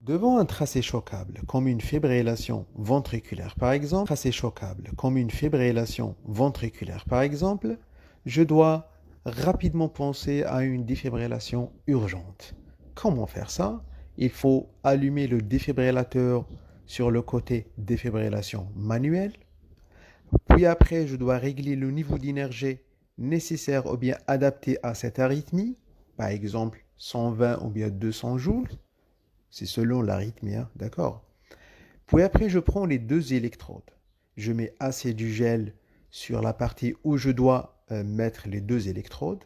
Devant un tracé choquable, comme une fibrillation ventriculaire par exemple, je dois rapidement penser à une défibrillation urgente. Comment faire ça? Il faut allumer le défibrillateur sur le côté défibrillation manuelle. Puis après, je dois régler le niveau d'énergie nécessaire ou bien adapté à cette arythmie, par exemple 120 ou bien 200 joules. C'est selon l'arythmie, hein, d'accord? Puis après, je prends les deux électrodes. Je mets assez du gel sur la partie où je dois mettre les deux électrodes.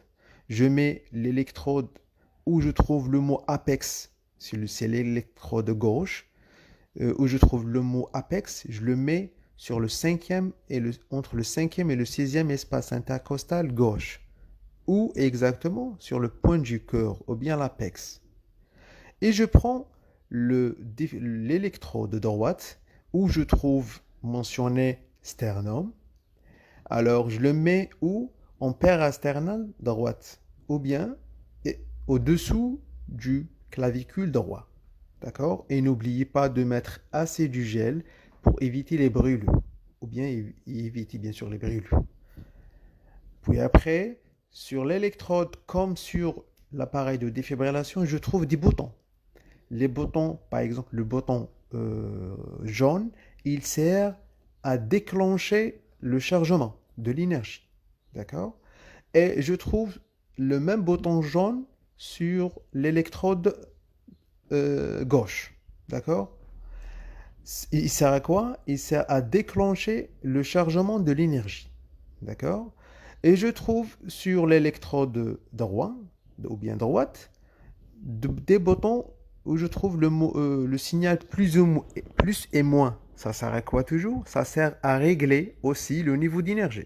Je mets l'électrode où je trouve le mot apex, c'est l'électrode gauche. Où je trouve le mot apex, je le mets sur entre le cinquième et le sixième espace intercostal gauche. Ou exactement sur le point du cœur, ou bien l'apex. Et je prends l'électrode droite où je trouve mentionné sternum. Alors je le mets où? En paire asternale droite. Ou bien au-dessous du clavicule droit. D'accord? Et n'oubliez pas de mettre assez du gel pour éviter les brûlures. Ou bien éviter bien sûr les brûlures. Puis après, sur l'électrode comme sur l'appareil de défibrillation, je trouve des boutons. Les boutons, par exemple le bouton jaune, il sert à déclencher le chargement de l'énergie. D'accord? Et je trouve le même bouton jaune sur l'électrode gauche. D'accord? Il sert à quoi? Il sert à déclencher le chargement de l'énergie. D'accord? Et je trouve sur l'électrode droit, ou bien droite, des boutons où je trouve le signal plus et moins. Ça sert à quoi toujours? Ça sert à régler aussi le niveau d'énergie.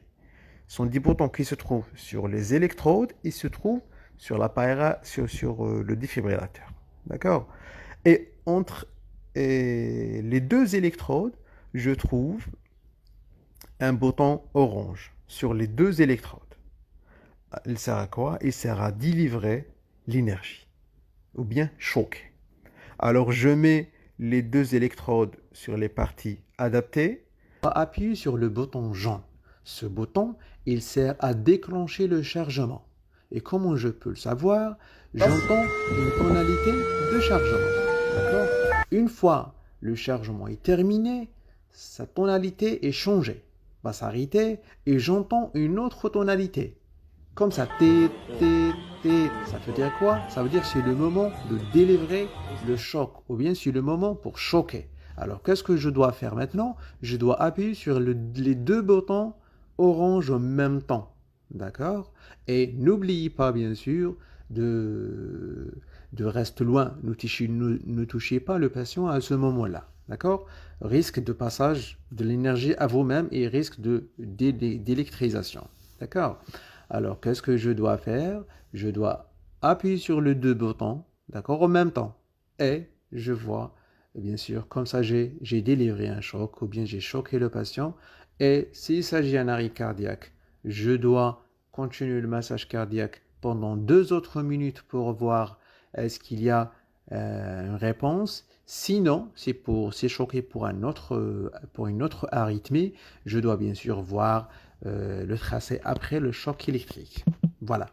Ce sont des boutons qui se trouvent sur les électrodes et se trouvent sur l'appareil, sur le défibrillateur. D'accord? Et entre les deux électrodes, je trouve un bouton orange sur les deux électrodes. Il sert à quoi? Il sert à délivrer l'énergie ou bien choquer. Alors je mets les deux électrodes sur les parties adaptées. Appuyer sur le bouton jaune. Ce bouton, il sert à déclencher le chargement. Et comment je peux le savoir? J'entends une tonalité de chargement. D'accord? Une fois le chargement est terminé, sa tonalité est changée, va s'arrêter et j'entends une autre tonalité. Comme ça, ça veut dire quoi? Ça veut dire que c'est le moment de délivrer le choc, ou bien c'est le moment pour choquer. Alors, qu'est-ce que je dois faire maintenant? Je dois appuyer sur les deux boutons orange en même temps. D'accord? Et n'oubliez pas, bien sûr, de rester loin. Ne touchez pas le patient à ce moment-là. D'accord? Risque de passage de l'énergie à vous-même et risque d'électrisation. D'accord? Alors, qu'est-ce que je dois faire? Je dois appuyer sur les deux boutons, d'accord, en même temps. Et je vois, bien sûr, comme ça, j'ai délivré un choc ou bien j'ai choqué le patient. Et s'il s'agit d'un arrêt cardiaque, je dois continuer le massage cardiaque pendant 2 autres minutes pour voir est-ce qu'il y a une réponse. Sinon, c'est choqué pour une autre arythmie, je dois bien sûr voir le tracé après le choc électrique. Voilà.